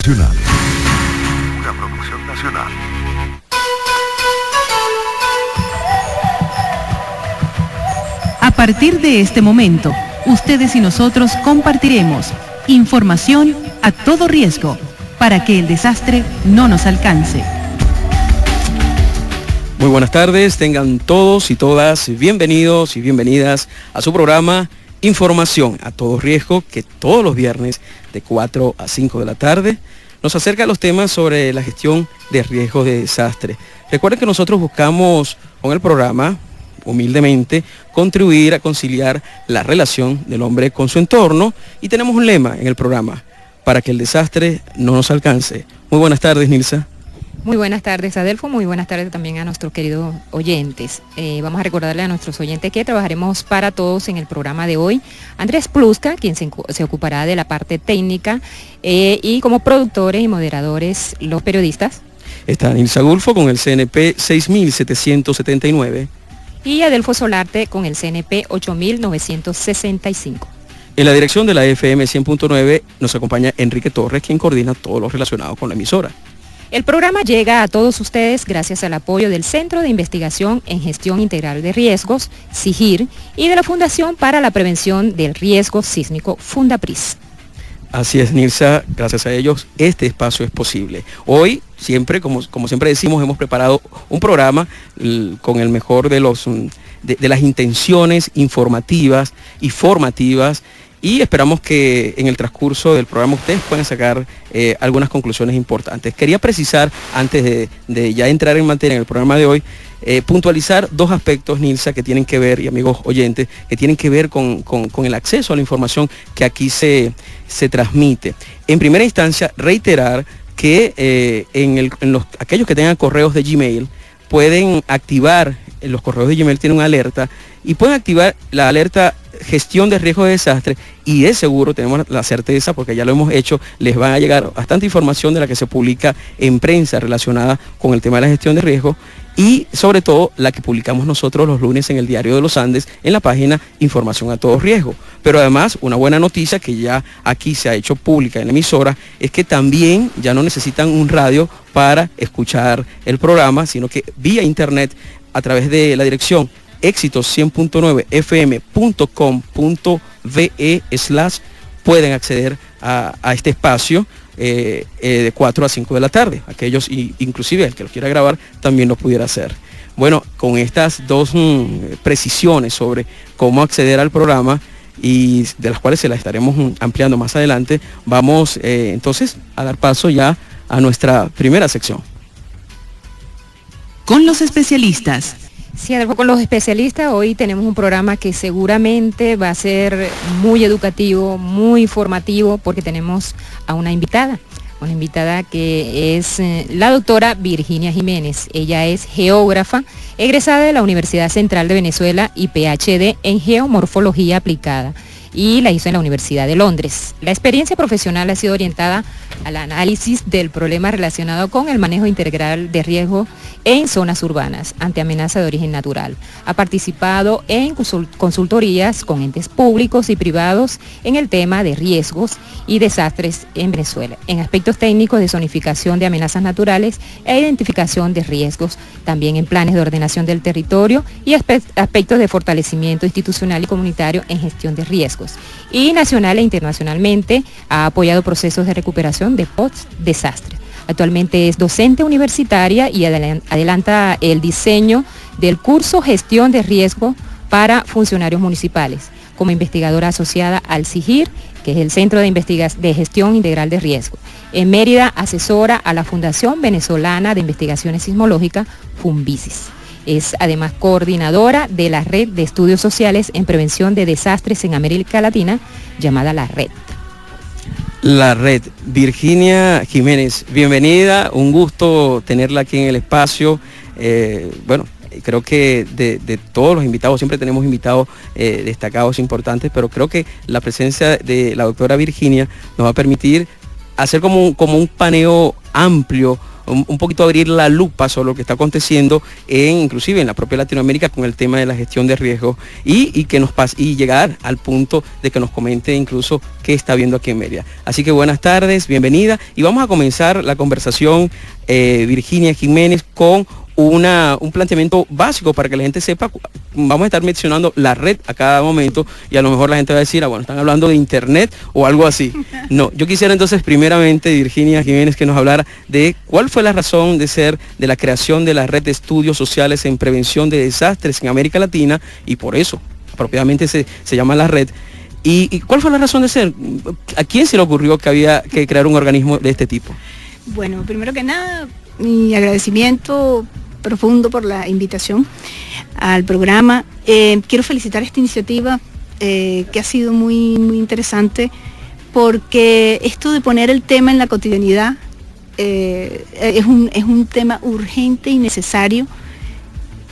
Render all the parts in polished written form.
Nacional. Una producción nacional. A partir de este momento, ustedes y nosotros compartiremos información a todo riesgo para que el desastre no nos alcance. Muy buenas tardes, tengan todos y todas bienvenidos y bienvenidas a su programa Información a todo riesgo, que todos los viernes de 4 a 5 de la tarde nos acerca a los temas sobre la gestión de riesgos de desastre. Recuerden que nosotros buscamos con el programa, humildemente, contribuir a conciliar la relación del hombre con su entorno, y tenemos un lema en el programa: para que el desastre no nos alcance. Muy buenas tardes, Nilsa. Muy buenas tardes, Adelfo. Muy buenas tardes también a nuestros queridos oyentes. Vamos a recordarle a nuestros oyentes que trabajaremos para todos en el programa de hoy. Andrés Plusca, quien se ocupará de la parte técnica, y como productores y moderadores, los periodistas. Está Nilsa Gulfo con el CNP 6779. Y Adelfo Solarte con el CNP 8965. En la dirección de la FM 100.9 nos acompaña Enrique Torres, quien coordina todo lo relacionado con la emisora. El programa llega a todos ustedes gracias al apoyo del Centro de Investigación en Gestión Integral de Riesgos, CIGIR, y de la Fundación para la Prevención del Riesgo Sísmico, Fundapris. Así es, Nilsa, gracias a ellos este espacio es posible. Hoy, siempre, como siempre decimos, hemos preparado un programa con el mejor de las intenciones informativas y formativas, y esperamos que en el transcurso del programa ustedes puedan sacar algunas conclusiones importantes. Quería precisar, antes de ya entrar en materia en el programa de hoy, puntualizar dos aspectos, Nilsa, que tienen que ver, y amigos oyentes, que tienen que ver con el acceso a la información que aquí se transmite. En primera instancia, reiterar que aquellos que tengan correos de Gmail pueden activar, los correos de Gmail tienen una alerta, y pueden activar la alerta gestión de riesgo de desastre, y de seguro tenemos la certeza, porque ya lo hemos hecho, les va a llegar bastante información de la que se publica en prensa relacionada con el tema de la gestión de riesgo, y sobre todo la que publicamos nosotros los lunes en el Diario de los Andes, en la página Información a todo riesgo. Pero además, una buena noticia que ya aquí se ha hecho pública en la emisora, es que también ya no necesitan un radio para escuchar el programa, sino que vía internet, a través de la dirección éxitos100.9fm.com.ve/ pueden acceder a este espacio de 4 a 5 de la tarde. Aquellos, inclusive el que lo quiera grabar, también lo pudiera hacer. Bueno, con estas dos precisiones sobre cómo acceder al programa, y de las cuales se las estaremos ampliando más adelante, vamos entonces a dar paso ya a nuestra primera sección. Con los especialistas. Sí, con los especialistas, hoy tenemos un programa que seguramente va a ser muy educativo, muy formativo, porque tenemos a una invitada que es la doctora Virginia Jiménez. Ella es geógrafa, egresada de la Universidad Central de Venezuela y PhD en geomorfología aplicada, y la hizo en la Universidad de Londres. La experiencia profesional ha sido orientada al análisis del problema relacionado con el manejo integral de riesgo en zonas urbanas ante amenaza de origen natural. Ha participado en consultorías con entes públicos y privados en el tema de riesgos y desastres en Venezuela, en aspectos técnicos de zonificación de amenazas naturales e identificación de riesgos, también en planes de ordenación del territorio y aspectos de fortalecimiento institucional y comunitario en gestión de riesgos. Y nacional e internacionalmente ha apoyado procesos de recuperación de post-desastre. Actualmente es docente universitaria y adelanta el diseño del curso Gestión de Riesgo para funcionarios municipales, como investigadora asociada al CIGIR, que es el Centro de Gestión Integral de Riesgo. En Mérida asesora a la Fundación Venezolana de Investigaciones Sismológicas, FUNVISIS. Es además coordinadora de la Red de Estudios Sociales en Prevención de Desastres en América Latina, llamada La Red. La Red. Virginia Jiménez, bienvenida, un gusto tenerla aquí en el espacio. Creo que de todos los invitados, siempre tenemos invitados destacados, importantes, pero creo que la presencia de la doctora Virginia nos va a permitir hacer como un paneo amplio un poquito abrir la lupa sobre lo que está aconteciendo inclusive en la propia Latinoamérica con el tema de la gestión de riesgos y que nos pase y llegar al punto de que nos comente incluso qué está viendo aquí en Mérida. Así que buenas tardes, bienvenida, y vamos a comenzar la conversación, Virginia Jiménez, con un planteamiento básico para que la gente sepa. Vamos a estar mencionando la red a cada momento y a lo mejor la gente va a decir, bueno, están hablando de internet o algo así. No, yo quisiera entonces primeramente, Virginia Jiménez, que nos hablara de cuál fue la razón de ser de la creación de la red de estudios sociales en prevención de desastres en América Latina, y por eso apropiadamente se llama la red. ¿Y cuál fue la razón de ser? ¿A quién se le ocurrió que había que crear un organismo de este tipo? Bueno, primero que nada, mi agradecimiento profundo por la invitación al programa. Quiero felicitar esta iniciativa que ha sido muy interesante, porque esto de poner el tema en la cotidianidad es un tema urgente y necesario,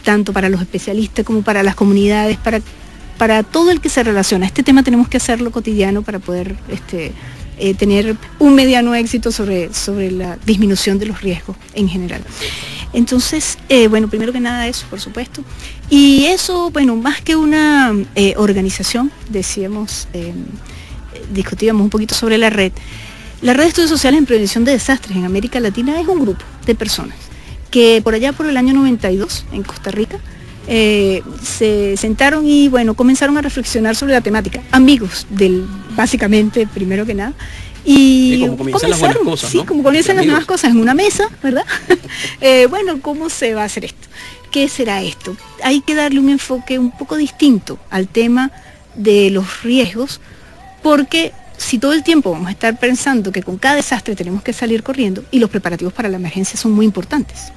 tanto para los especialistas como para las comunidades, para todo el que se relaciona. Este tema tenemos que hacerlo cotidiano para poder tener un mediano éxito sobre la disminución de los riesgos en general. Entonces, bueno, primero que nada eso, por supuesto. Y eso, bueno, más que una organización, discutíamos un poquito sobre la red. La Red de Estudios Sociales en Prevención de Desastres en América Latina es un grupo de personas que por allá por el año 92, en Costa Rica, se sentaron y bueno, comenzaron a reflexionar sobre la temática. Amigos básicamente, primero que nada. Y como comienzan las buenas cosas, sí, ¿no? Como comienzan las nuevas cosas en una mesa, ¿verdad? Bueno, ¿cómo se va a hacer esto? ¿Qué será esto? Hay que darle un enfoque un poco distinto al tema de los riesgos, porque si todo el tiempo vamos a estar pensando que con cada desastre tenemos que salir corriendo, y los preparativos para la emergencia son muy importantes,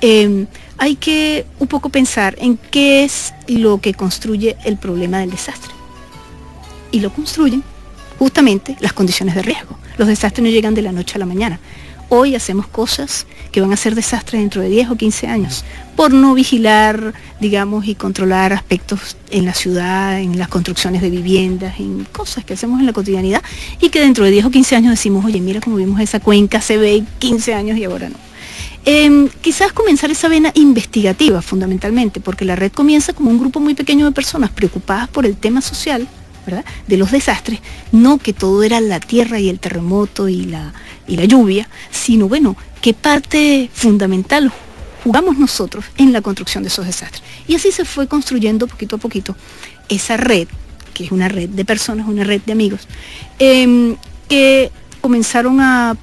hay que un poco pensar en qué es lo que construye el problema del desastre. Y lo construyen justamente las condiciones de riesgo. Los desastres no llegan de la noche a la mañana. Hoy hacemos cosas que van a ser desastres dentro de 10 o 15 años, por no vigilar, digamos, y controlar aspectos en la ciudad, en las construcciones de viviendas, en cosas que hacemos en la cotidianidad, y que dentro de 10 o 15 años decimos, oye, mira cómo vimos esa cuenca hace 15 años y ahora no. Quizás comenzar esa vena investigativa fundamentalmente, porque la red comienza como un grupo muy pequeño de personas preocupadas por el tema social, ¿verdad?, de los desastres, no que todo era la tierra y el terremoto y la lluvia, sino bueno, qué parte fundamental jugamos nosotros en la construcción de esos desastres. Y así se fue construyendo poquito a poquito esa red, que es una red de personas, una red de amigos, que comenzaron a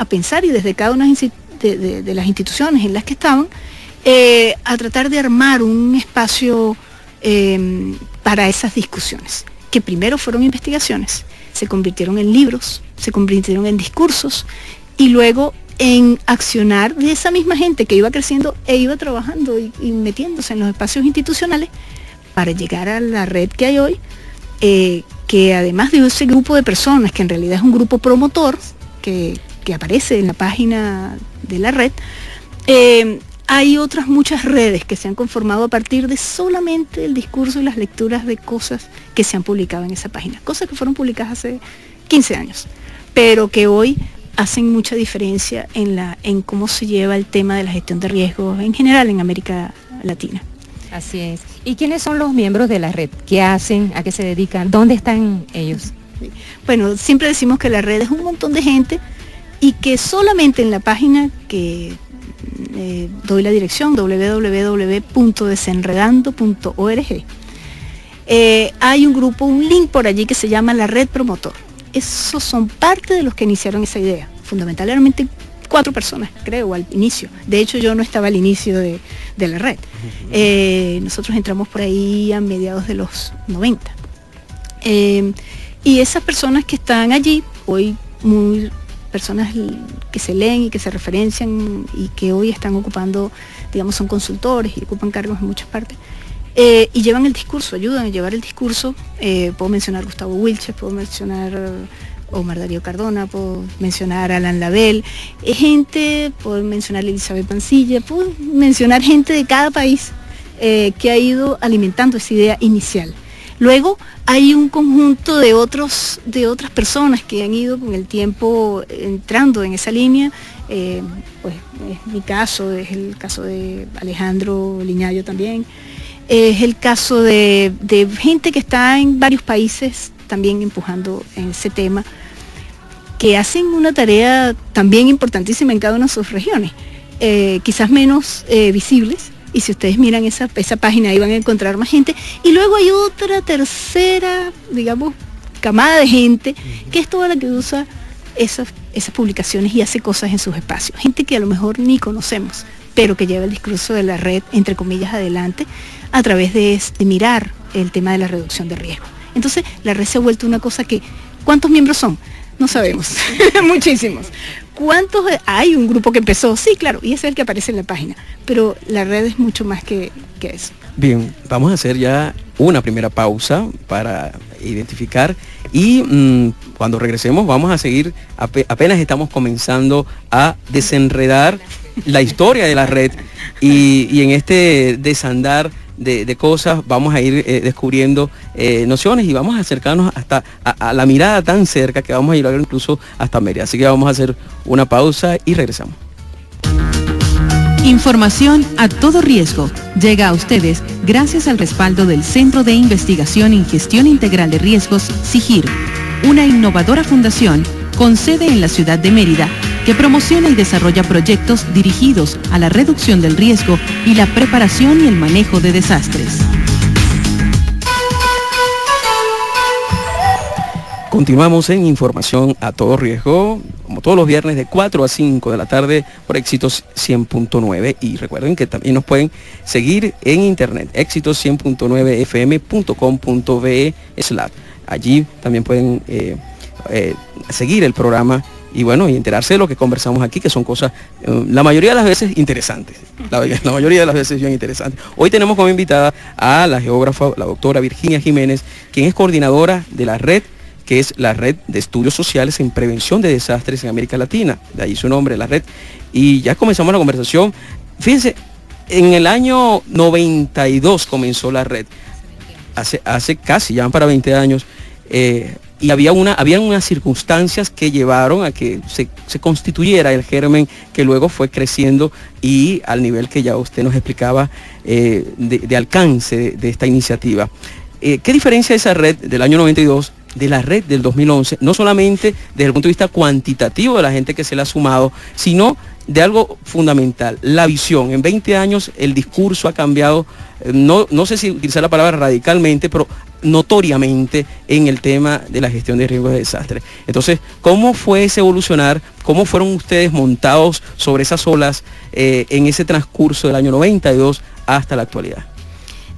pensar, y desde cada una de las instituciones en las que estaban, a tratar de armar un espacio para esas discusiones, que primero fueron investigaciones, se convirtieron en libros, se convirtieron en discursos, y luego en accionar de esa misma gente que iba creciendo e iba trabajando y metiéndose en los espacios institucionales para llegar a la red que hay hoy, que además de ese grupo de personas, que en realidad es un grupo promotor, que aparece en la página de la red, hay otras muchas redes que se han conformado a partir de solamente el discurso y las lecturas de cosas que se han publicado en esa página, cosas que fueron publicadas hace 15 años, pero que hoy hacen mucha diferencia en cómo se lleva el tema de la gestión de riesgos en general en América Latina. Así es. ¿Y quiénes son los miembros de la red? ¿Qué hacen? ¿A qué se dedican? ¿Dónde están ellos? Bueno, siempre decimos que la red es un montón de gente, y que solamente en la página que doy la dirección, www.desenredando.org, hay un grupo, un link por allí que se llama la Red Promotor. Esos son parte de los que iniciaron esa idea, fundamentalmente 4 personas, creo, al inicio. De hecho, yo no estaba al inicio de la red. Nosotros entramos por ahí a mediados de los 90. Y esas personas que están allí, hoy personas que se leen y que se referencian y que hoy están ocupando, digamos, son consultores y ocupan cargos en muchas partes, y llevan el discurso, ayudan a llevar el discurso. Puedo mencionar a Gustavo Wilches, puedo mencionar a Omar Darío Cardona, puedo mencionar a Alan Label, puedo mencionar a Elizabeth Pancilla, puedo mencionar gente de cada país que ha ido alimentando esa idea inicial. Luego hay un conjunto de otras personas que han ido con el tiempo entrando en esa línea. Pues es mi caso, es el caso de Alejandro Liñayo también, es el caso de gente que está en varios países también empujando en ese tema, que hacen una tarea también importantísima en cada una de sus regiones, quizás menos visibles, y si ustedes miran esa página ahí van a encontrar más gente, y luego hay otra tercera, digamos, camada de gente, que es toda la que usa esas publicaciones y hace cosas en sus espacios, gente que a lo mejor ni conocemos, pero que lleva el discurso de la red, entre comillas, adelante, a través de mirar el tema de la reducción de riesgo. Entonces, la red se ha vuelto una cosa que, ¿cuántos miembros son? No sabemos, muchísimos. ¿Cuántos hay? Un grupo que empezó, sí, claro, y ese es el que aparece en la página, pero la red es mucho más que eso. Bien, vamos a hacer ya una primera pausa para identificar y cuando regresemos vamos a seguir, apenas estamos comenzando a desenredar la historia de la red y en este desandar de cosas vamos a ir descubriendo nociones y vamos a acercarnos hasta a la mirada tan cerca que vamos a llegar incluso hasta Mérida. Así que vamos a hacer una pausa y regresamos. Información a todo riesgo llega a ustedes gracias al respaldo del Centro de Investigación y Gestión Integral de Riesgos, CIGIR, una innovadora fundación con sede en la ciudad de Mérida que promociona y desarrolla proyectos dirigidos a la reducción del riesgo y la preparación y el manejo de desastres. Continuamos en Información a todo riesgo, como todos los viernes de 4 a 5 de la tarde por Éxitos 100.9 y recuerden que también nos pueden seguir en internet, éxitos100.9fm.com.be/. Allí también pueden seguir el programa y bueno, y enterarse de lo que conversamos aquí, que son cosas, la mayoría de las veces interesantes, la mayoría de las veces bien interesantes. Hoy tenemos como invitada a la geógrafa, la doctora Virginia Jiménez, quien es coordinadora de la red, que es la Red de Estudios Sociales en Prevención de Desastres en América Latina, de ahí su nombre, la red, y ya comenzamos la conversación. Fíjense, en el año 92 comenzó la red, hace casi, ya van para 20 años, y habían unas circunstancias que llevaron a que se constituyera el germen que luego fue creciendo y al nivel que ya usted nos explicaba de alcance de esta iniciativa. ¿Qué diferencia esa red del año 92 de la red del 2011? No solamente desde el punto de vista cuantitativo de la gente que se le ha sumado, sino de algo fundamental, la visión. En 20 años el discurso ha cambiado, no sé si utilizar la palabra radicalmente, pero notoriamente en el tema de la gestión de riesgos de desastre. Entonces, ¿cómo fue ese evolucionar? ¿Cómo fueron ustedes montados sobre esas olas en ese transcurso del año 92 hasta la actualidad?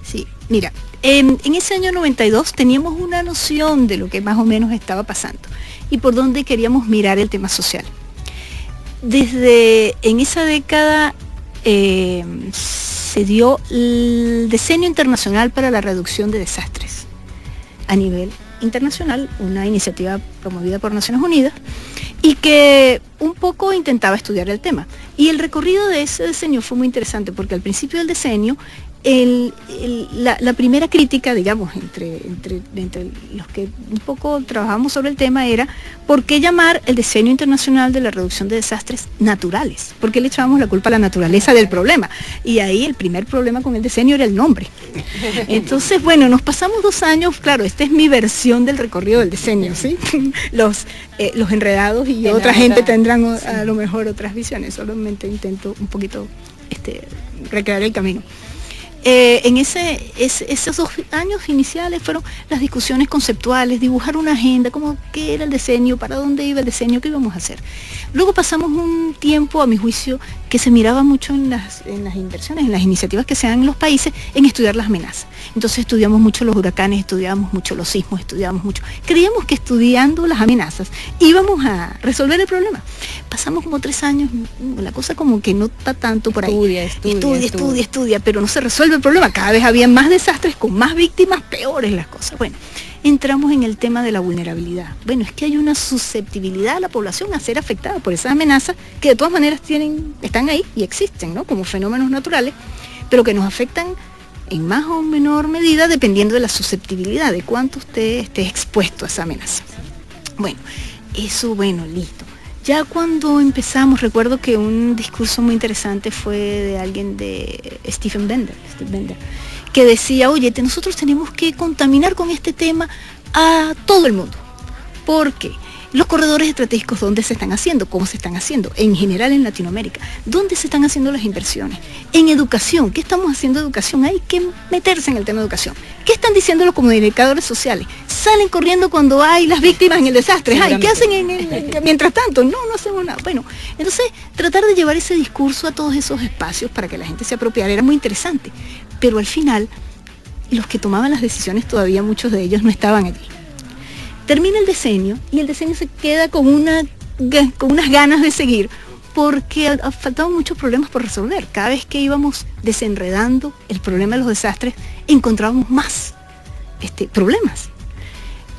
Sí, mira, en ese año 92 teníamos una noción de lo que más o menos estaba pasando y por dónde queríamos mirar el tema social. Desde en esa década se dio el Decenio Internacional para la Reducción de Desastres a nivel internacional, una iniciativa promovida por Naciones Unidas y que un poco intentaba estudiar el tema. Y el recorrido de ese decenio fue muy interesante porque al principio del decenio la primera crítica, digamos, entre los que un poco trabajamos sobre el tema era ¿por qué llamar el Decenio Internacional de la Reducción de Desastres naturales? ¿Por qué le echábamos la culpa a la naturaleza del problema? Y ahí el primer problema con el decenio era el nombre. Entonces, bueno, nos pasamos 2 años, claro, esta es mi versión del recorrido del decenio, ¿sí? Los enredados y otra gente tendrán a lo mejor otras visiones, solamente intento un poquito recrear el camino. Esos 2 años iniciales fueron las discusiones conceptuales, dibujar una agenda, como qué era el decenio, para dónde iba el decenio, qué íbamos a hacer. Luego pasamos un tiempo, a mi juicio, que se miraba mucho en las inversiones, en las iniciativas que se dan en los países, en estudiar las amenazas. Entonces estudiamos mucho los huracanes, estudiamos mucho los sismos, estudiamos mucho. Creíamos que estudiando las amenazas íbamos a resolver el problema. Pasamos como 3 años, la cosa como que no está tanto por ahí. Estudia, pero no se resuelve el problema. Cada vez había más desastres, con más víctimas, peores las cosas. Bueno, entramos en el tema de la vulnerabilidad. Bueno, es que hay una susceptibilidad de la población a ser afectada por esas amenazas que de todas maneras están ahí y existen, ¿no? Como fenómenos naturales, pero que nos afectan en más o menor medida dependiendo de la susceptibilidad, de cuánto usted esté expuesto a esa amenaza. Bueno, eso, bueno, listo. Ya cuando empezamos, recuerdo que un discurso muy interesante fue de alguien de Steve Bender, que decía, oye, nosotros tenemos que contaminar con este tema a todo el mundo. ¿Por qué? Los corredores estratégicos, ¿dónde se están haciendo? ¿Cómo se están haciendo? En general en Latinoamérica. ¿Dónde se están haciendo las inversiones? En educación. ¿Qué estamos haciendo en educación? Hay que meterse en el tema de educación. ¿Qué están diciendo los comunicadores sociales? Salen corriendo cuando hay las víctimas en el desastre. Ay, ¿qué hacen mientras tanto? No hacemos nada. Bueno, entonces tratar de llevar ese discurso a todos esos espacios para que la gente se apropiara era muy interesante. Pero al final, los que tomaban las decisiones todavía muchos de ellos no estaban allí. Termina el decenio y el decenio se queda con unas ganas de seguir porque faltaban muchos problemas por resolver. Cada vez que íbamos desenredando el problema de los desastres, encontrábamos más problemas.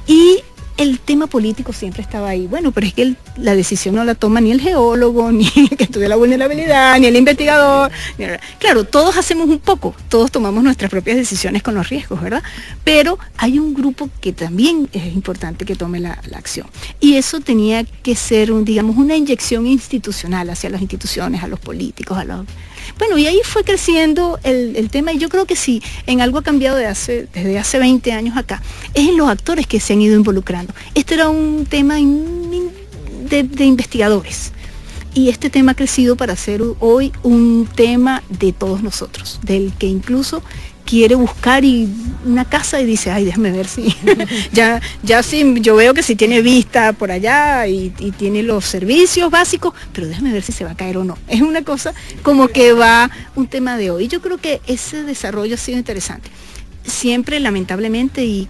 Y el tema político siempre estaba ahí. Bueno, pero es que la decisión no la toma ni el geólogo, ni el que estudia la vulnerabilidad, ni el investigador. Claro, todos hacemos un poco, todos tomamos nuestras propias decisiones con los riesgos, ¿verdad? Pero hay un grupo que también es importante que tome la acción. Y eso tenía que ser, digamos, una inyección institucional hacia las instituciones, a los políticos, Bueno, y ahí fue creciendo el tema, y yo creo que sí, en algo ha cambiado desde hace 20 años acá, es en los actores que se han ido involucrando. Este era un tema de investigadores, y este tema ha crecido para ser hoy un tema de todos nosotros, del que incluso quiere buscar una casa y dice, ay, déjame ver si, ya sí, yo veo que si tiene vista por allá y tiene los servicios básicos, pero déjame ver si se va a caer o no. Es una cosa como que va un tema de hoy. Yo creo que ese desarrollo ha sido interesante. Siempre, lamentablemente, y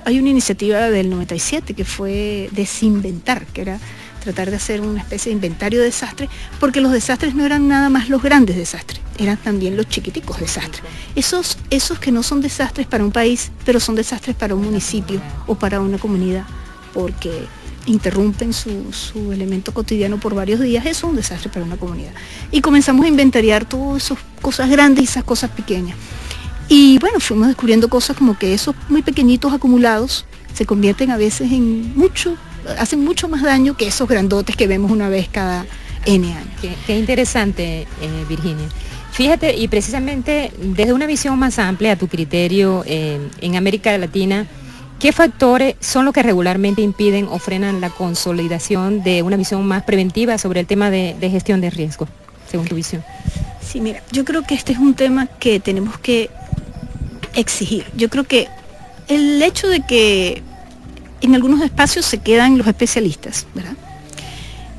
hay una iniciativa del 97 que fue Desinventar, que era tratar de hacer una especie de inventario de desastres, porque los desastres no eran nada más los grandes desastres, eran también los chiquiticos desastres. Esos que no son desastres para un país, pero son desastres para un municipio o para una comunidad, porque interrumpen su elemento cotidiano por varios días, eso es un desastre para una comunidad. Y comenzamos a inventariar todas esas cosas grandes y esas cosas pequeñas. Y bueno, fuimos descubriendo cosas como que esos muy pequeñitos acumulados se convierten a veces en hacen mucho más daño que esos grandotes que vemos una vez cada N años. Qué interesante, Virginia. Fíjate, y precisamente desde una visión más amplia a tu criterio en América Latina, ¿qué factores son los que regularmente impiden o frenan la consolidación de una visión más preventiva sobre el tema de gestión de riesgo, según tu visión? Sí, mira, yo creo que este es un tema que tenemos que exigir. Yo creo que el hecho de que en algunos espacios se quedan los especialistas, ¿verdad?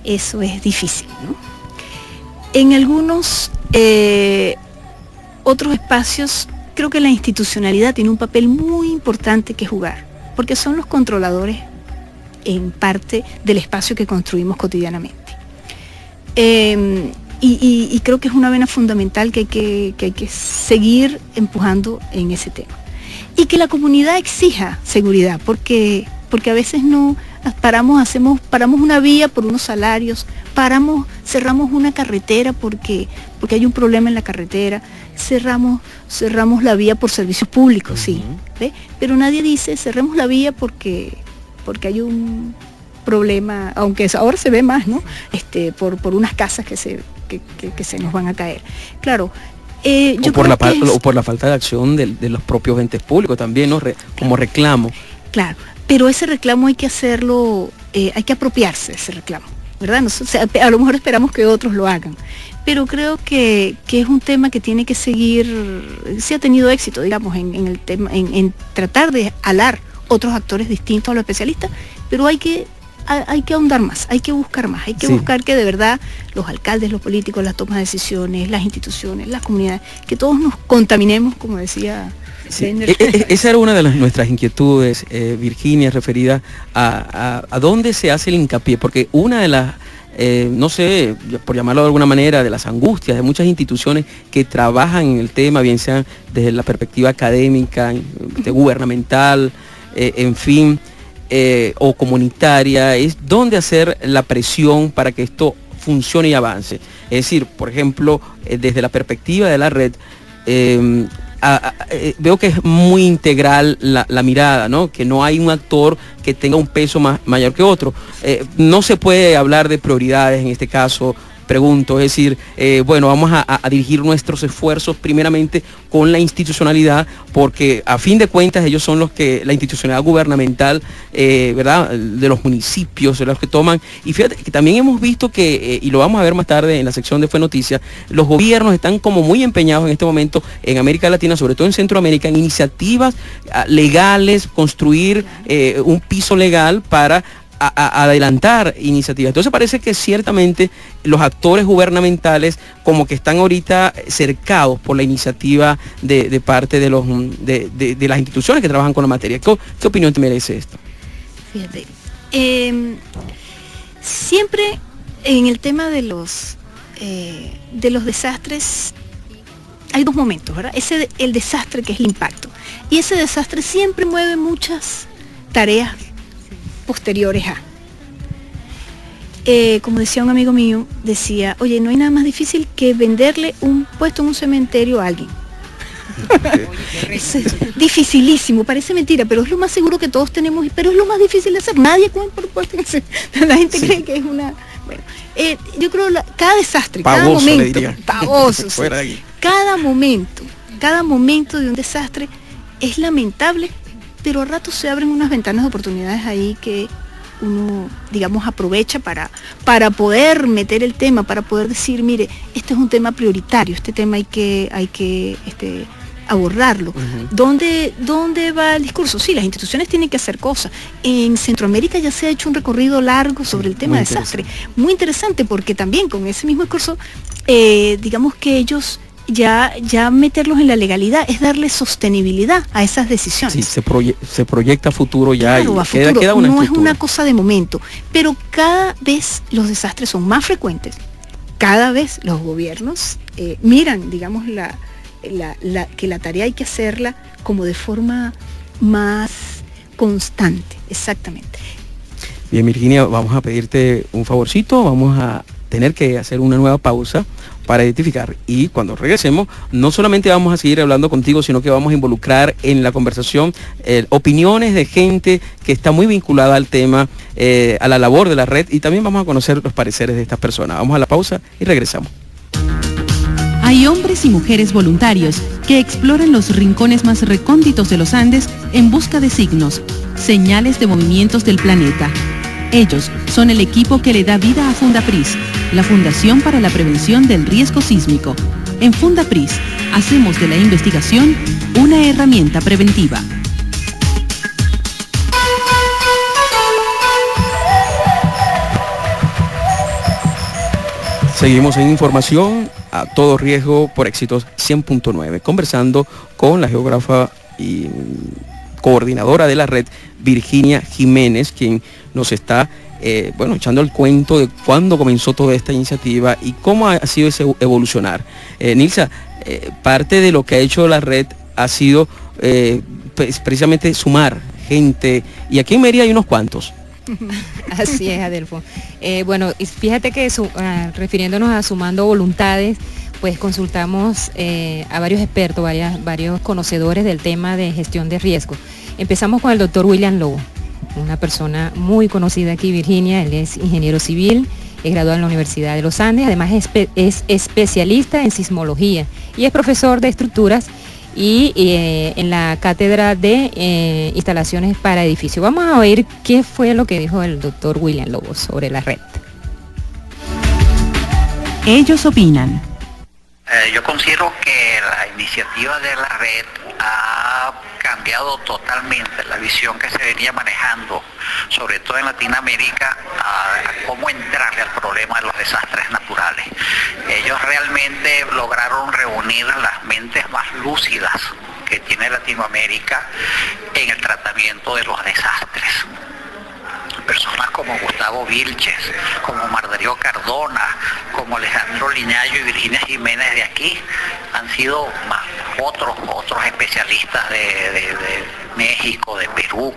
Eso es difícil, ¿no? En algunos otros espacios creo que la institucionalidad tiene un papel muy importante que jugar, porque son los controladores en parte del espacio que construimos cotidianamente. Y creo que es una vena fundamental que hay que seguir empujando en ese tema. Y que la comunidad exija seguridad, porque a veces no paramos una vía por unos salarios, cerramos una carretera porque hay un problema en la carretera, cerramos la vía por servicios públicos, sí, ¿ve? Pero nadie dice cerremos la vía porque hay un problema, aunque ahora se ve más, ¿no? Por unas casas que se nos van a caer. Claro. O por la falta de acción de los propios entes públicos también, ¿no? Como reclamo. Claro, pero ese reclamo hay que hacerlo, hay que apropiarse de ese reclamo, ¿verdad? No, o sea, a lo mejor esperamos que otros lo hagan, pero creo que es un tema que tiene que seguir, se ha tenido éxito, digamos, en el tema, en tratar de alar otros actores distintos a los especialistas, pero hay que ahondar más, hay que buscar más, hay que buscar que de verdad los alcaldes, los políticos, las tomas de decisiones, las instituciones, las comunidades, que todos nos contaminemos, como decía. Sí. Esa era una de nuestras inquietudes, Virginia, referida a dónde se hace el hincapié, porque una de las, no sé, por llamarlo de alguna manera, de las angustias de muchas instituciones que trabajan en el tema, bien sea desde la perspectiva académica, gubernamental, en fin, o comunitaria, es dónde hacer la presión para que esto funcione y avance. Es decir, por ejemplo, desde la perspectiva de la red, veo que es muy integral la mirada, ¿no? Que no hay un actor que tenga un peso mayor que otro. No se puede hablar de prioridades en este caso, pregunto, es decir, bueno, vamos a dirigir nuestros esfuerzos primeramente con la institucionalidad, porque a fin de cuentas ellos son los que, la institucionalidad gubernamental, ¿verdad?, de los municipios, de los que toman, y fíjate que también hemos visto que, y lo vamos a ver más tarde en la sección de Fue Noticias, los gobiernos están como muy empeñados en este momento en América Latina, sobre todo en Centroamérica, en iniciativas legales, construir un piso legal para adelantar iniciativas. Entonces parece que ciertamente los actores gubernamentales como que están ahorita cercados por la iniciativa de parte de las instituciones que trabajan con la materia. ¿Qué opinión te merece esto? Fíjate, siempre en el tema de los desastres hay dos momentos, ¿verdad? El desastre, que es el impacto, y ese desastre siempre mueve muchas tareas posteriores a. Como decía un amigo mío, decía, oye, no hay nada más difícil que venderle un puesto en un cementerio a alguien. Es dificilísimo, parece mentira, pero es lo más seguro que todos tenemos, pero es lo más difícil de hacer. Nadie come por puesto en ese. La gente cree que es una. Bueno, yo creo cada desastre, pavoso, cada momento, pavoso, sí, cada momento de un desastre es lamentable, pero a rato se abren unas ventanas de oportunidades ahí que uno, digamos, aprovecha para poder meter el tema, para poder decir, mire, este es un tema prioritario, este tema hay que abordarlo. Uh-huh. ¿Dónde va el discurso? Sí, las instituciones tienen que hacer cosas. En Centroamérica ya se ha hecho un recorrido largo sobre el tema de desastre. Muy interesante, porque también con ese mismo discurso, digamos que ellos ya meterlos en la legalidad es darle sostenibilidad a esas decisiones. Sí, se proyecta futuro ya, claro, y queda no es una cosa de momento, pero cada vez los desastres son más frecuentes, cada vez los gobiernos miran, digamos, que la tarea hay que hacerla como de forma más constante, exactamente. Bien, Virginia, vamos a pedirte un favorcito, vamos a tener que hacer una nueva pausa para identificar, y cuando regresemos no solamente vamos a seguir hablando contigo, sino que vamos a involucrar en la conversación opiniones de gente que está muy vinculada al tema, a la labor de la red, y también vamos a conocer los pareceres de estas personas. Vamos a la pausa y regresamos. Hay hombres y mujeres voluntarios que exploran los rincones más recónditos de los Andes en busca de signos, señales de movimientos del planeta. Ellos son el equipo que le da vida a Fundapris, la Fundación para la Prevención del Riesgo Sísmico. En Fundapris, hacemos de la investigación una herramienta preventiva. Seguimos en información a todo riesgo por Éxitos 100.9, conversando con la geógrafa y coordinadora de la red, Virginia Jiménez, quien nos está echando el cuento de cuándo comenzó toda esta iniciativa y cómo ha sido ese evolucionar. Nilsa, parte de lo que ha hecho la red ha sido precisamente sumar gente, y aquí en Mérida hay unos cuantos. Así es, Adelfo. Bueno, fíjate que refiriéndonos a sumando voluntades, pues consultamos a varios expertos, varios conocedores del tema de gestión de riesgo. Empezamos con el doctor William Lobo, una persona muy conocida aquí, Virginia. Él es ingeniero civil, es graduado en la Universidad de los Andes, además es especialista en sismología y es profesor de estructuras y en la cátedra de instalaciones para edificios. Vamos a oír qué fue lo que dijo el doctor William Lobo sobre la red. Ellos opinan. Yo considero que la iniciativa de la red ha cambiado totalmente la visión que se venía manejando, sobre todo en Latinoamérica, a cómo entrarle al problema de los desastres naturales. Ellos realmente lograron reunir las mentes más lúcidas que tiene Latinoamérica en el tratamiento de los desastres. Personas como Gustavo Vilches, como Mardario Cardona, como Alejandro Liñayo y Virginia Jiménez de aquí, han sido otros especialistas de México, de Perú,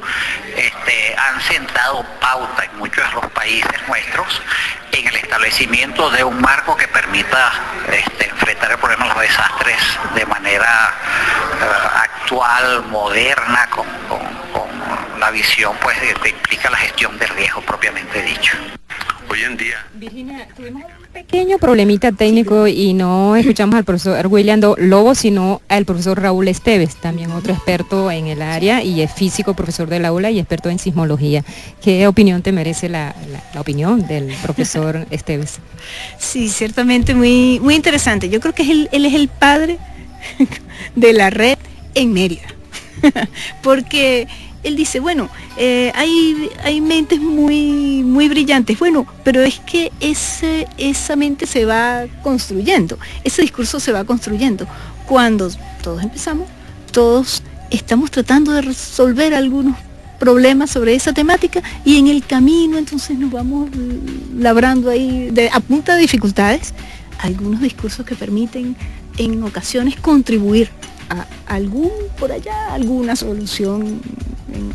han sentado pauta en muchos de los países nuestros en el establecimiento de un marco que permita enfrentar enfrentar el problema de los desastres de manera actual, moderna, con la visión pues que implica la gestión del riesgo propiamente dicho. Hoy en día... Virginia, tuvimos un pequeño problemita técnico y no escuchamos al profesor William Lobo, sino al profesor Raúl Esteves, también otro experto en el área y es físico, profesor del aula y experto en sismología. ¿Qué opinión te merece la opinión del profesor Esteves? Sí, ciertamente muy, muy interesante. Yo creo que él es el padre de la red en Mérida, porque él dice, bueno, hay mentes muy, muy brillantes, bueno, pero es que esa mente se va construyendo, ese discurso se va construyendo. Cuando todos empezamos, todos estamos tratando de resolver algunos problemas sobre esa temática y en el camino entonces nos vamos labrando ahí, a punta de dificultades, algunos discursos que permiten en ocasiones contribuir a alguna solución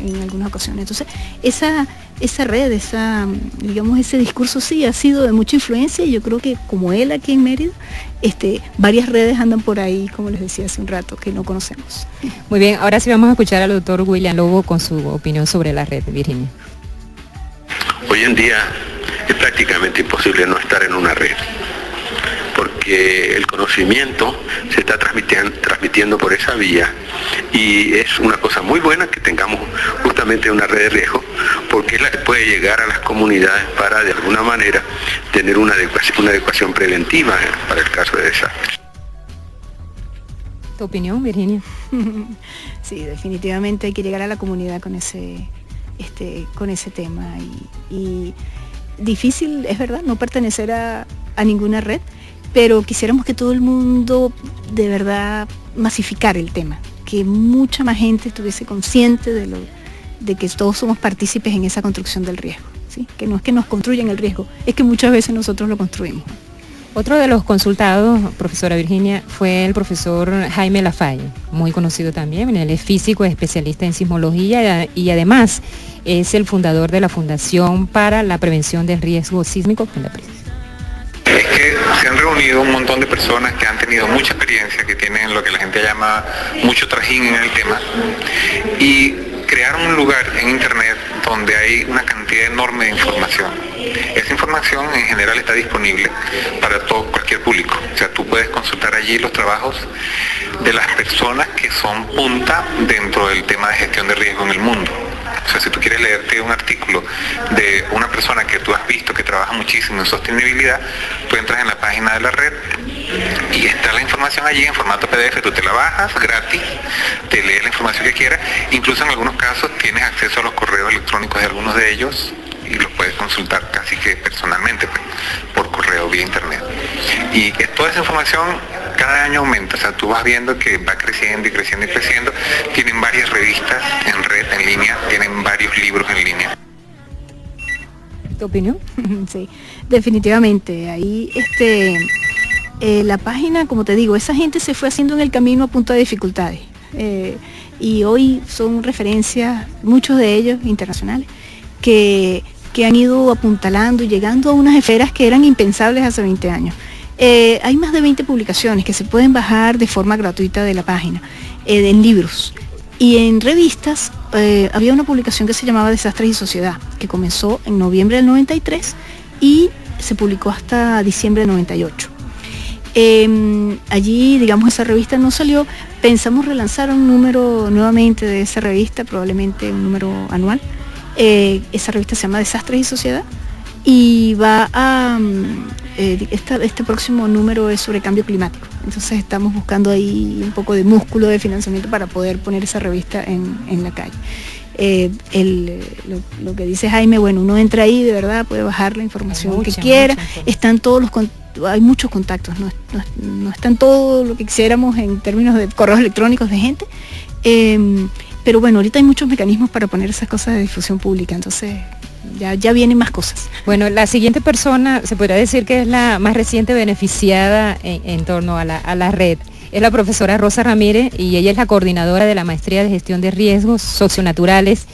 en algunas ocasiones. Entonces, esa red, digamos, ese discurso sí ha sido de mucha influencia y yo creo que como él aquí en Mérida, varias redes andan por ahí, como les decía hace un rato, que no conocemos. Muy bien, ahora sí vamos a escuchar al doctor William Lobo con su opinión sobre la red, Virginia. Hoy en día es prácticamente imposible no estar en una red, porque el conocimiento se está transmitiendo por esa vía y es una cosa muy buena que tengamos justamente una red de riesgo, porque es la que puede llegar a las comunidades para de alguna manera tener una adecuación preventiva para el caso de desastres. ¿Tu opinión, Virginia? Sí, definitivamente hay que llegar a la comunidad con ese tema y difícil, es verdad, no pertenecer a ninguna red, pero quisiéramos que todo el mundo de verdad masificara el tema, que mucha más gente estuviese consciente de que todos somos partícipes en esa construcción del riesgo, ¿sí? Que no es que nos construyan el riesgo, es que muchas veces nosotros lo construimos. Otro de los consultados, profesora Virginia, fue el profesor Jaime Lafalle, muy conocido también, él es físico, es especialista en sismología y además es el fundador de la Fundación para la Prevención del Riesgo Sísmico con la Prisa. Es que se han reunido un montón de personas que han tenido mucha experiencia, que tienen lo que la gente llama mucho trajín en el tema, y crearon un lugar en internet donde hay una cantidad enorme de información. Esa información en general está disponible para cualquier público. O sea, tú puedes consultar allí los trabajos de las personas que son punta dentro del tema de gestión de riesgo en el mundo. O sea, si tú quieres leerte un artículo de una persona que tú has visto que trabaja muchísimo en sostenibilidad, tú entras en la página de la red y está la información allí en formato PDF, tú te la bajas gratis, te lees la información que quieras, incluso en algunos casos tienes acceso a los correos electrónicos de algunos de ellos y los puedes consultar casi que personalmente, pues, por correo vía internet. Y toda esa información cada año aumenta, o sea, tú vas viendo que va creciendo y creciendo y creciendo. Tienen varias revistas en red, en línea, tienen varios libros en línea. ¿Tu opinión? Sí, definitivamente. Ahí la página, como te digo, esa gente se fue haciendo en el camino a punta de dificultades. Y hoy son referencias, muchos de ellos internacionales, que han ido apuntalando y llegando a unas esferas que eran impensables hace 20 años. Hay más de 20 publicaciones que se pueden bajar de forma gratuita de la página, en libros. Y en revistas había una publicación que se llamaba Desastres y Sociedad, que comenzó en noviembre del 93 y se publicó hasta diciembre del 98. Allí, digamos, esa revista no salió, pensamos relanzar un número nuevamente de esa revista, probablemente un número anual. Esa revista se llama Desastres y Sociedad y va a... este próximo número es sobre cambio climático, entonces estamos buscando ahí un poco de músculo de financiamiento para poder poner esa revista en la calle. Lo que dice Jaime, bueno, uno entra ahí, de verdad puede bajar la información que quiera, están todos hay muchos contactos, no están todo lo que quisiéramos en términos de correos electrónicos de gente, pero bueno, ahorita hay muchos mecanismos para poner esas cosas de difusión pública, entonces ya vienen más cosas. Bueno, la siguiente persona, se podría decir que es la más reciente beneficiada en torno a la red, es la profesora Rosa Ramírez y ella es la coordinadora de la Maestría de Gestión de Riesgos Socionaturales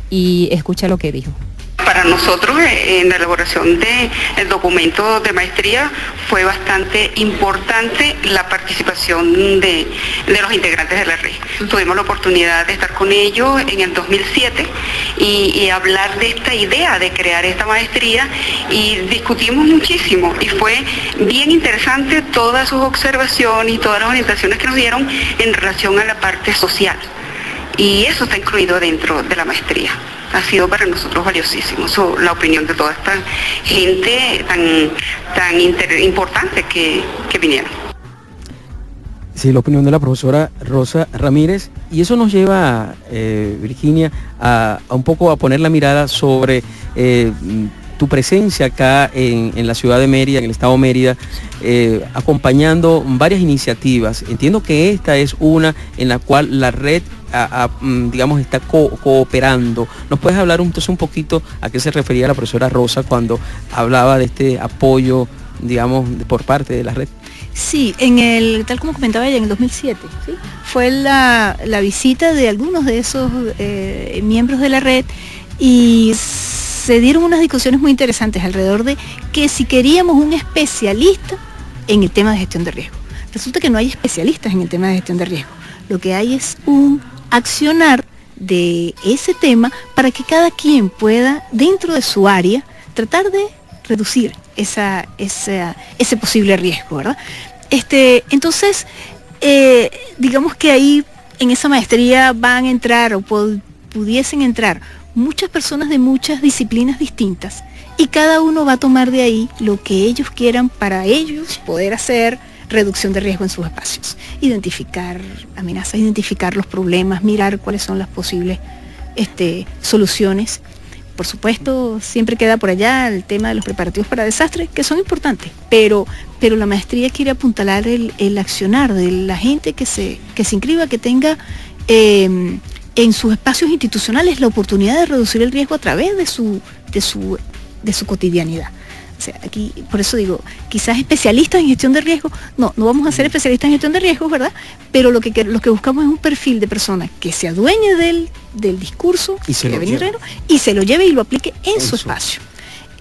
y escucha lo que dijo. Para para nosotros en la elaboración del documento de maestría fue bastante importante la participación de los integrantes de la red. Tuvimos la oportunidad de estar con ellos en el 2007 y hablar de esta idea de crear esta maestría, y discutimos muchísimo y fue bien interesante todas sus observaciones y todas las orientaciones que nos dieron en relación a la parte social, y eso está incluido dentro de la maestría. Ha sido para nosotros valiosísimo la opinión de toda esta gente tan importante que vinieron. Sí, la opinión de la profesora Rosa Ramírez, y eso nos lleva, Virginia, a un poco a poner la mirada sobre tu presencia acá en la ciudad de Mérida, en el estado de Mérida, acompañando varias iniciativas. Entiendo que esta es una en la cual la red digamos, está cooperando. ¿Nos puedes hablar entonces un poquito a qué se refería la profesora Rosa cuando hablaba de este apoyo, digamos, por parte de la red? Sí, tal como comentaba ella, en el 2007, ¿sí? Fue la visita de algunos de esos miembros de la red, y se dieron unas discusiones muy interesantes alrededor de que si queríamos un especialista en el tema de gestión de riesgo. Resulta que no hay especialistas en el tema de gestión de riesgo. Lo que hay es un accionar de ese tema para que cada quien pueda, dentro de su área, tratar de reducir ese posible riesgo, ¿verdad? Entonces, digamos que ahí en esa maestría van a entrar o pudiesen entrar muchas personas de muchas disciplinas distintas, y cada uno va a tomar de ahí lo que ellos quieran para ellos poder hacer reducción de riesgo en sus espacios, identificar amenazas, identificar los problemas, mirar cuáles son las posibles soluciones. Por supuesto, siempre queda por allá el tema de los preparativos para desastres, que son importantes, pero la maestría quiere apuntalar el accionar de la gente que se inscriba, que tenga en sus espacios institucionales la oportunidad de reducir el riesgo a través de su cotidianidad. O sea, aquí, por eso digo, quizás especialistas en gestión de riesgo, no vamos a ser especialistas en gestión de riesgos, ¿verdad? Pero lo que buscamos es un perfil de persona que se adueñe del discurso y se lo lleve y lo aplique en su espacio.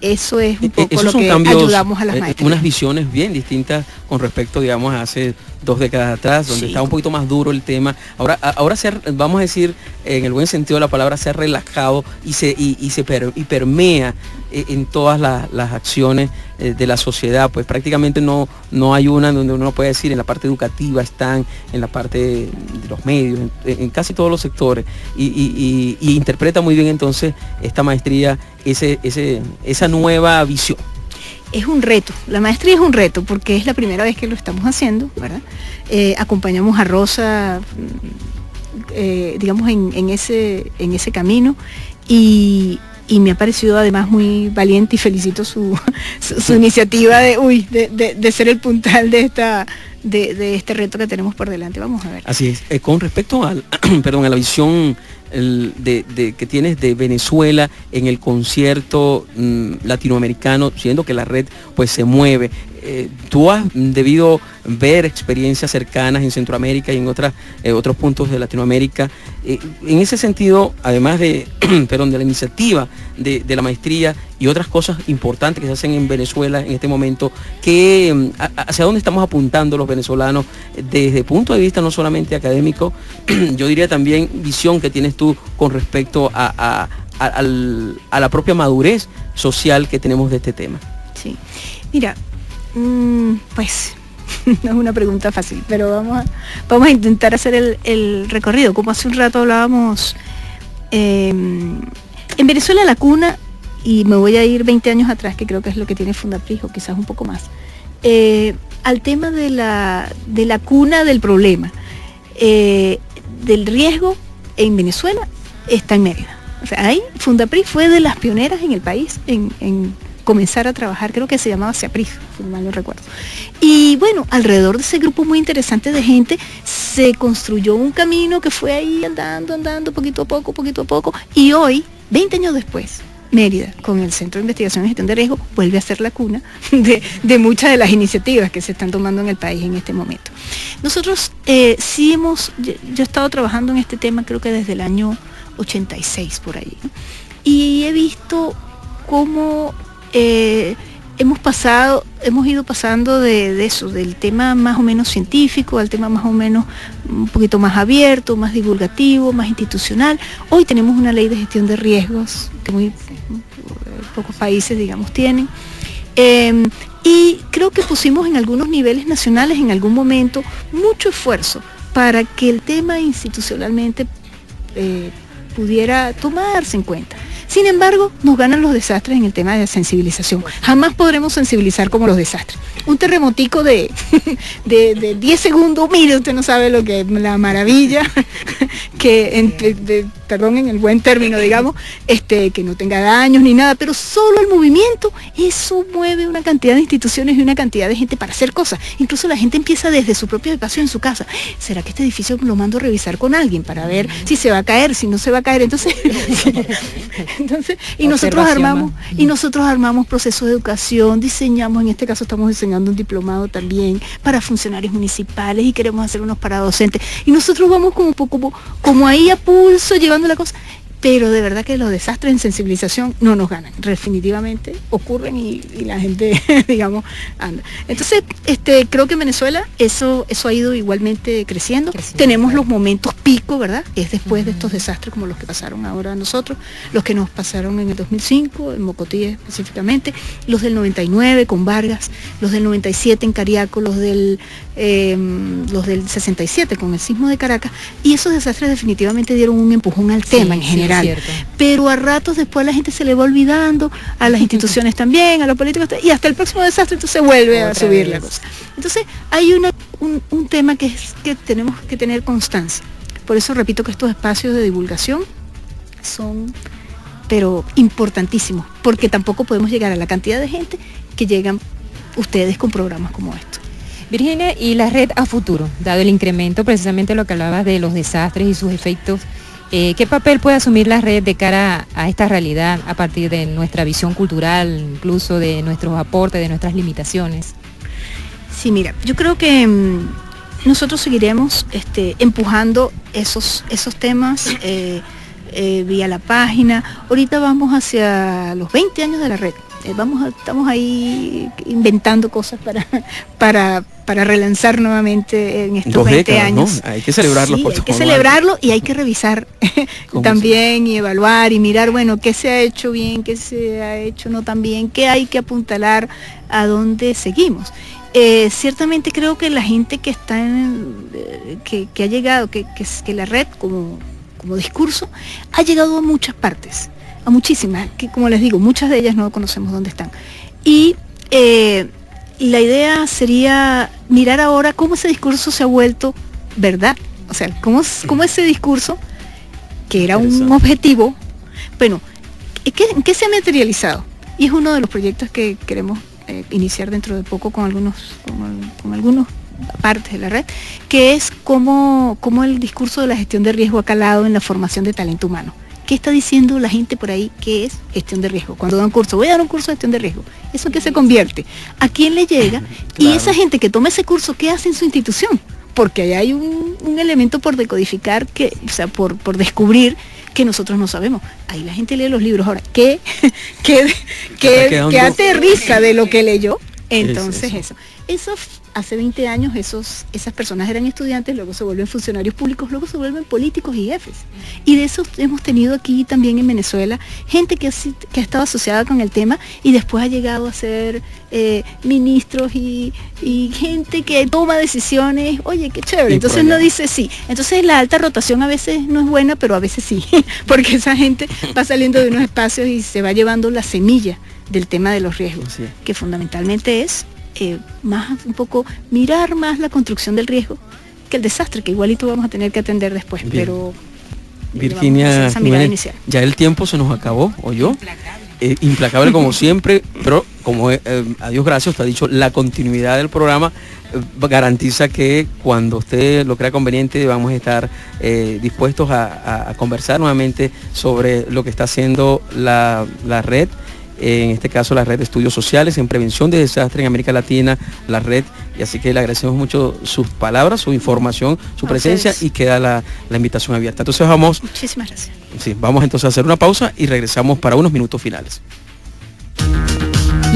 Eso es un poco lo que ayudamos a las maestrías. Unas visiones bien distintas con respecto, digamos, a hace 2 décadas atrás, donde estaba un poquito más duro el tema. Ahora vamos a decir, en el buen sentido de la palabra, se ha relajado y permea en todas las acciones de la sociedad. Pues prácticamente no hay una donde uno puede decir, en la parte educativa están, en la parte de los medios, en casi todos los sectores, y interpreta muy bien entonces esta maestría esa nueva visión. Es un reto, la maestría es un reto porque es la primera vez que lo estamos haciendo, ¿verdad? Acompañamos a Rosa, digamos, en ese camino, y me ha parecido además muy valiente, y felicito su iniciativa de ser el puntal de este reto que tenemos por delante. Vamos a ver. Así es. Con respecto a la visión que tienes de Venezuela en el concierto latinoamericano, siendo que la red pues se mueve, tú has debido ver experiencias cercanas en Centroamérica y en otros puntos de Latinoamérica. En ese sentido, además de la iniciativa de la maestría y otras cosas importantes que se hacen en Venezuela en este momento, ¿hacia dónde estamos apuntando los venezolanos desde el punto de vista no solamente académico, yo diría también visión que tienes tú con respecto a la propia madurez social que tenemos de este tema? Sí, mira, pues no es una pregunta fácil, pero vamos a intentar hacer el recorrido. Como hace un rato hablábamos, en Venezuela la cuna, y me voy a ir 20 años atrás, que creo que es lo que tiene Fundapris, o quizás un poco más, al tema de la cuna del problema, del riesgo en Venezuela, está en Mérida. O sea, ahí Fundapris fue de las pioneras en el país en comenzar a trabajar, creo que se llamaba CEAPRIS, si mal no recuerdo. Y bueno, alrededor de ese grupo muy interesante de gente, se construyó un camino que fue ahí andando, poquito a poco, y hoy, 20 años después, Mérida, con el Centro de Investigación y Gestión de Riesgo, vuelve a ser la cuna de muchas de las iniciativas que se están tomando en el país en este momento. Nosotros yo he estado trabajando en este tema creo que desde el año 86 por ahí, ¿no? Y he visto cómo hemos ido pasando de eso, del tema más o menos científico al tema más o menos un poquito más abierto, más divulgativo, más institucional. Hoy tenemos una ley de gestión de riesgos que muy pocos países, digamos, tienen. Y creo que pusimos en algunos niveles nacionales en algún momento mucho esfuerzo para que el tema institucionalmente pudiera tomarse en cuenta. Sin embargo, nos ganan los desastres en el tema de la sensibilización. Jamás podremos sensibilizar como los desastres. Un terremotico de 10 segundos, mire, usted no sabe lo que es la maravilla, perdón, en el buen término, digamos, que no tenga daños ni nada, pero solo el movimiento, eso mueve una cantidad de instituciones y una cantidad de gente para hacer cosas. Incluso la gente empieza desde su propio espacio en su casa. ¿Será que este edificio lo mando a revisar con alguien para ver si se va a caer, si no se va a caer? Entonces nosotros armamos procesos de educación, diseñamos, en este caso estamos diseñando un diplomado también para funcionarios municipales y queremos hacer unos para docentes. Y nosotros vamos como ahí a pulso llevando la cosa. Pero de verdad que los desastres en sensibilización no nos ganan, definitivamente ocurren y la gente, digamos, anda. Entonces, creo que en Venezuela eso ha ido igualmente creciendo. Tenemos los momentos pico, ¿verdad? Es después de estos desastres como los que pasaron ahora a nosotros, los que nos pasaron en el 2005, en Mocotí específicamente, los del 99 con Vargas, los del 97 en Cariaco, los del 67 con el sismo de Caracas, y esos desastres definitivamente dieron un empujón al tema en general. Pero a ratos después la gente se le va olvidando, a las instituciones también, a los políticos, y hasta el próximo desastre entonces vuelve a subir la cosa. Entonces hay un tema que tenemos que tener constancia. Por eso repito que estos espacios de divulgación son pero importantísimos, porque tampoco podemos llegar a la cantidad de gente que llegan ustedes con programas como estos. Virginia, y la red a futuro, dado el incremento, precisamente lo que hablabas de los desastres y sus efectos, ¿qué papel puede asumir la red de cara a esta realidad a partir de nuestra visión cultural, incluso de nuestros aportes, de nuestras limitaciones? Sí, mira, yo creo que nosotros seguiremos empujando esos temas vía la página. Ahorita vamos hacia los 20 años de la red. Estamos ahí inventando cosas para relanzar nuevamente en estos 20 décadas, años. ¿no? Hay que celebrarlo. Sí, hay que celebrarlo y hay que revisar también y evaluar y mirar, bueno, qué se ha hecho bien, qué se ha hecho no tan bien, qué hay que apuntalar, a dónde seguimos. Ciertamente creo que la gente que está que ha llegado, que la red como discurso ha llegado a muchas partes, a muchísimas, que como les digo, muchas de ellas no conocemos dónde están. Y la idea sería mirar ahora cómo ese discurso se ha vuelto verdad. O sea, cómo ese discurso, que era un objetivo, bueno, ¿en qué se ha materializado? Y es uno de los proyectos que queremos iniciar dentro de poco con algunos partes de la red, que es cómo el discurso de la gestión de riesgo ha calado en la formación de talento humano. ¿Qué está diciendo la gente por ahí que es gestión de riesgo? Cuando da un curso, voy a dar un curso de gestión de riesgo. ¿Eso en qué se convierte? ¿A quién le llega? Claro. Y esa gente que toma ese curso, ¿qué hace en su institución? Porque ahí hay un elemento por decodificar, por descubrir, que nosotros no sabemos. Ahí la gente lee los libros. Ahora, ¿qué aterriza de lo que leyó? Entonces eso hace 20 años esas personas eran estudiantes, luego se vuelven funcionarios públicos, luego se vuelven políticos y jefes. Y de eso hemos tenido aquí también en Venezuela gente que ha estado asociada con el tema y después ha llegado a ser ministros y gente que toma decisiones. Oye, qué chévere. Entonces uno dice sí. Entonces la alta rotación a veces no es buena, pero a veces sí, porque esa gente va saliendo de unos espacios y se va llevando la semilla del tema de los riesgos, sí, que fundamentalmente es un poco mirar más la construcción del riesgo que el desastre, que igualito vamos a tener que atender después. Bien. Pero Virginia, ya el tiempo se nos acabó, ¿o yo? Implacable como siempre, pero como a Dios gracias, usted ha dicho, la continuidad del programa garantiza que cuando usted lo crea conveniente vamos a estar dispuestos a conversar nuevamente sobre lo que está haciendo la red, en este caso la red de estudios sociales en prevención de desastres en América Latina, la red, y así que le agradecemos mucho sus palabras, su información, su presencia, y queda la invitación abierta. Entonces muchísimas gracias. Sí, vamos entonces a hacer una pausa y regresamos para unos minutos finales.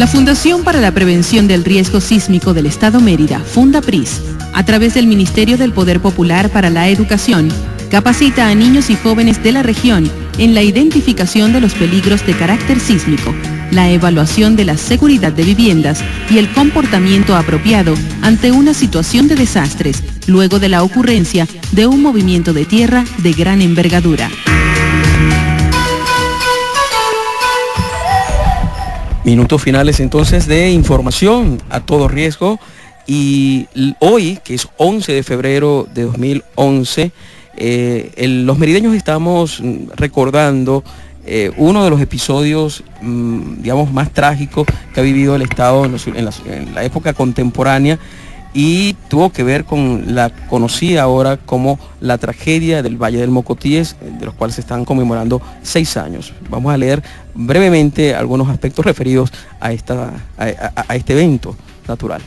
La Fundación para la Prevención del Riesgo Sísmico del Estado Mérida, Fundapris, a través del Ministerio del Poder Popular para la Educación, capacita a niños y jóvenes de la región en la identificación de los peligros de carácter sísmico, la evaluación de la seguridad de viviendas y el comportamiento apropiado ante una situación de desastres, luego de la ocurrencia de un movimiento de tierra de gran envergadura. Minutos finales entonces de información a todo riesgo, y hoy, que es 11 de febrero de 2011, los merideños estamos recordando uno de los episodios, digamos, más trágicos que ha vivido el Estado en la época contemporánea, y tuvo que ver con la conocida ahora como la tragedia del Valle del Mocotíes, de los cuales se están conmemorando 6 años. Vamos a leer brevemente algunos aspectos referidos a este evento natural.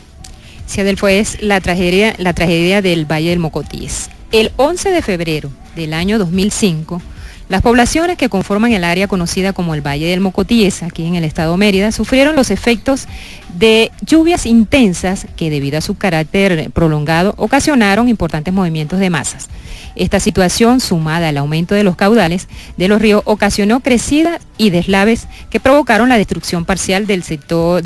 Sí, Adelfo, es la tragedia del Valle del Mocotíes. El 11 de febrero del año 2005, las poblaciones que conforman el área conocida como el Valle del Mocotíes, aquí en el estado Mérida, sufrieron los efectos de lluvias intensas que, debido a su carácter prolongado, ocasionaron importantes movimientos de masas. Esta situación, sumada al aumento de los caudales de los ríos, ocasionó crecidas y deslaves que provocaron la destrucción parcial de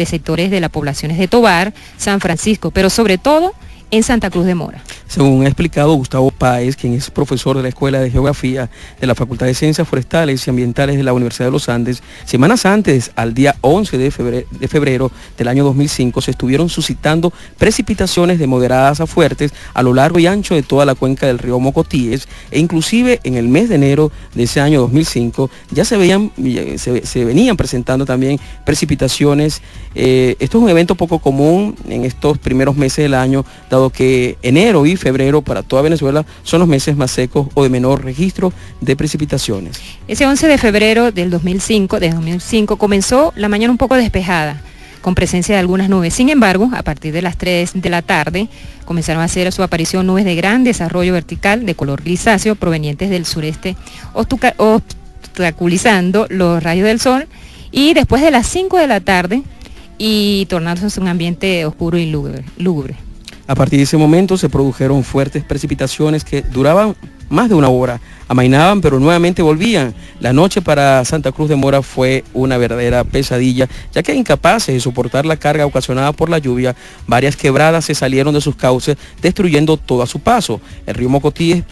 sectores de las poblaciones de Tovar, San Francisco, pero sobre todo en Santa Cruz de Mora. Según ha explicado Gustavo Páez, quien es profesor de la Escuela de Geografía de la Facultad de Ciencias Forestales y Ambientales de la Universidad de los Andes, semanas antes, al día 11 de febrero del año 2005, se estuvieron suscitando precipitaciones de moderadas a fuertes a lo largo y ancho de toda la cuenca del río Mocotíes, e inclusive en el mes de enero de ese año 2005 ya se venían presentando también precipitaciones. Esto es un evento poco común en estos primeros meses del año, dado que enero y febrero para toda Venezuela son los meses más secos o de menor registro de precipitaciones. Ese 11 de febrero del 2005 comenzó la mañana un poco despejada, con presencia de algunas nubes. Sin embargo, a partir de las 3 de la tarde comenzaron a hacer su aparición nubes de gran desarrollo vertical de color grisáceo provenientes del sureste, obstaculizando los rayos del sol, y después de las 5 de la tarde y tornándose un ambiente oscuro y lúgubre. A partir de ese momento se produjeron fuertes precipitaciones que duraban más de una hora, amainaban pero nuevamente volvían. La noche para Santa Cruz de Mora fue una verdadera pesadilla, ya que incapaces de soportar la carga ocasionada por la lluvia, varias quebradas se salieron de sus cauces, destruyendo todo a su paso. El río Mocotíes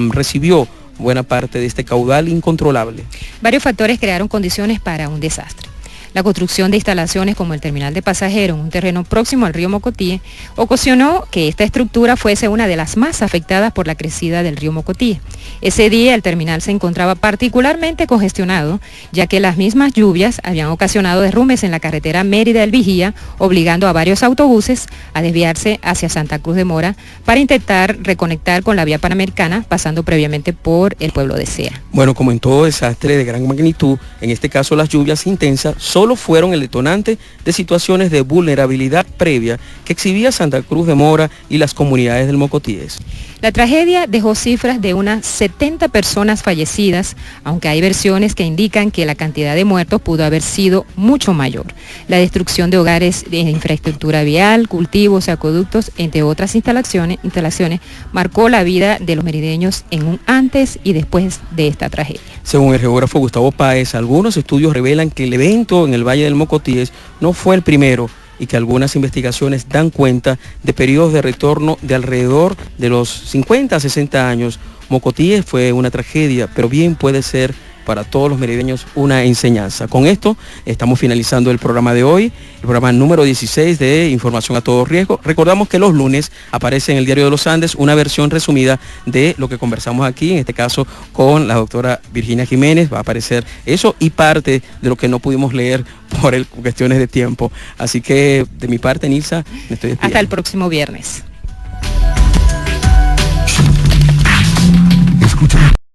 recibió buena parte de este caudal incontrolable. Varios factores crearon condiciones para un desastre. La construcción de instalaciones como el terminal de pasajeros en un terreno próximo al río Mocotíes ocasionó que esta estructura fuese una de las más afectadas por la crecida del río Mocotíes. Ese día el terminal se encontraba particularmente congestionado, ya que las mismas lluvias habían ocasionado derrumbes en la carretera Mérida El Vigía, obligando a varios autobuses a desviarse hacia Santa Cruz de Mora para intentar reconectar con la vía panamericana, pasando previamente por el pueblo de Sea. Bueno, como en todo desastre de gran magnitud, en este caso las lluvias intensas solo fueron el detonante de situaciones de vulnerabilidad previa que exhibía Santa Cruz de Mora y las comunidades del Mocotíes. La tragedia dejó cifras de unas 70 personas fallecidas, aunque hay versiones que indican que la cantidad de muertos pudo haber sido mucho mayor. La destrucción de hogares, de infraestructura vial, cultivos, acueductos, entre otras instalaciones, marcó la vida de los merideños en un antes y después de esta tragedia. Según el geógrafo Gustavo Páez, algunos estudios revelan que el evento en el Valle del Mocotíes no fue el primero, y que algunas investigaciones dan cuenta de periodos de retorno de alrededor de los 50 a 60 años. Mocotíes fue una tragedia, pero bien puede ser para todos los merideños una enseñanza. Con esto estamos finalizando el programa de hoy, el programa número 16 de Información a Todo Riesgo. Recordamos que los lunes aparece en el Diario de los Andes una versión resumida de lo que conversamos aquí, en este caso con la doctora Virginia Jiménez. Va a aparecer eso y parte de lo que no pudimos leer por cuestiones de tiempo. Así que de mi parte, Nilsa, me estoy despidiendo. Hasta el próximo viernes. Escucha